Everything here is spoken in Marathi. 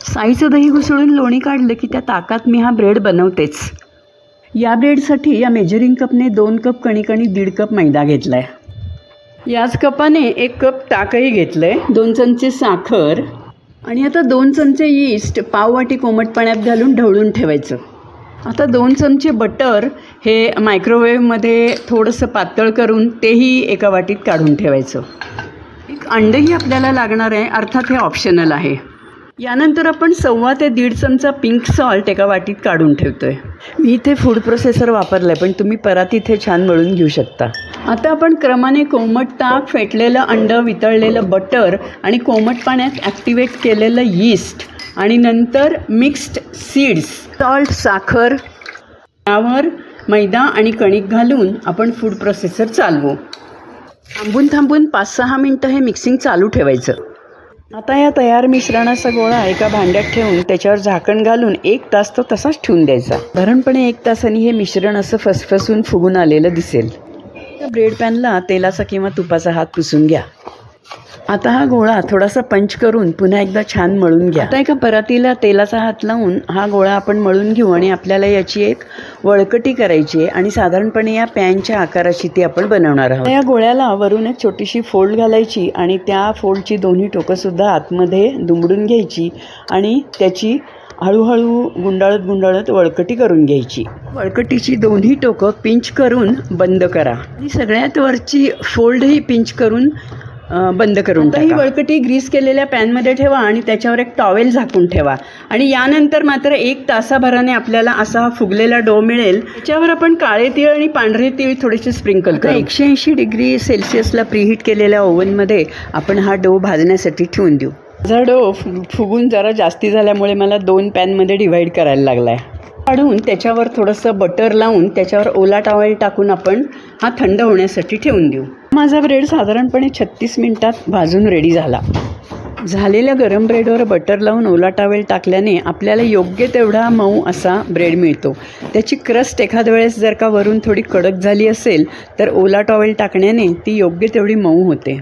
साईचं दही घुसळून लोणी काढलं की त्या ताकात मी हा ब्रेड बनवतेच. या ब्रेडसाठी या मेजरिंग कपने 2 कप कणिक आणि 1.5 कप मैदा घेतला आहे. याच कपाने 1 कप ताकही घेतलं आहे, 2 चमचे साखर आणि आता 2 चमचे यीस्ट पाववाटी कोमट पाण्यात घालून ढवळून ठेवायचं. आता 2 चमचे बटर हे मायक्रोवेव्हमध्ये थोडंसं पातळ करून तेही एका वाटीत काढून ठेवायचं. एक अंडही आपल्याला लागणार आहे, अर्थात हे ऑप्शनल आहे. यानंतर आपण 1.25 ते 1.5 चमचा पिंक सॉल्ट एका वाटीत काढून ठेवतो आहे. मी इथे फूड प्रोसेसर वापरलं आहे, पण तुम्ही परातीत हे छान मळून घेऊ शकता. आता आपण क्रमाने कोमट ताक, फेटलेलं अंडं, वितळलेलं बटर आणि कोमट पाण्यात ॲक्टिवेट केलेलं यीस्ट आणि नंतर मिक्स्ड सीड्स, सॉल्ट, साखर यावर मैदा आणि कणिक घालून आपण फूड प्रोसेसर चालवू. थांबून 5-6 मिनटं हे मिक्सिंग चालू ठेवायचं. आता या तयार मिश्रणाचा गोळा एका भांड्यात ठेवून त्याच्यावर झाकण घालून 1 तास तो तसाच ठेवून द्यायचा. साधारणपणे 1 तासांनी हे मिश्रण असं फसफसून फुगून आलेलं दिसेल. ब्रेड पॅनला तेलाचा किंवा तुपाचा हात पुसून घ्या. आता हा गोळा थोडासा पंच करून पुन्हा एकदा छान मळून घ्या. आता एका परातीला तेलाचा हात लावून हा गोळा आपण मळून घेऊ आणि आपल्याला याची एक वळकटी करायची आहे आणि साधारणपणे या पॅनच्या आकाराची ती आपण बनवणार आहोत. या गोळ्याला वरून एक छोटीशी फोल्ड घालायची आणि त्या फोल्डची दोन्ही टोकंसुद्धा आतमध्ये दुमडून घ्यायची आणि त्याची हळूहळू गुंडाळत वळकटी करून घ्यायची. वळकटीची दोन्ही टोकं पिंच करून बंद करा आणि सगळ्यात वरची फोल्डही पिंच करून बंद करून टाका. ही वळकटी ग्रीस केलेल्या पॅनमध्ये ठेवा आणि त्याच्यावर एक टॉवेल झाकून ठेवा आणि यानंतर मात्र 1 तासाभराने आपल्याला असा हा फुगलेला डो मिळेल. त्याच्यावर आपण काळे तीळ आणि पांढरे तीळ थोडेसे स्प्रिंकल करू. 180 डिग्री सेल्सिअसला प्रीहीट केलेल्या ओव्हनमध्ये आपण हा डो भाजण्यासाठी ठेवून देऊ. माझा डो फुगून जरा जास्ती झाल्यामुळे मला 2 पॅनमध्ये डिव्हाइड करायला लागला आहे. काढून त्याच्यावर थोडंसं बटर लावून त्याच्यावर ओला टॉवेल टाकून आपण हा थंड होण्यासाठी ठेवून देऊ. माझा ब्रेड साधारणपणे 36 मिनिटात भाजून रेडी झाला. झालेल्या गरम ब्रेडवर बटर लावून ओला टॉवेल टाकल्याने आपल्याला योग्य तेवढा मऊ असा ब्रेड मिळतो. त्याची क्रस्ट एखाद्या वेळेस जर का वरून थोडी कडक झाली असेल तर ओला टॉवेल टाकण्याने ती योग्य तेवढी मऊ होते.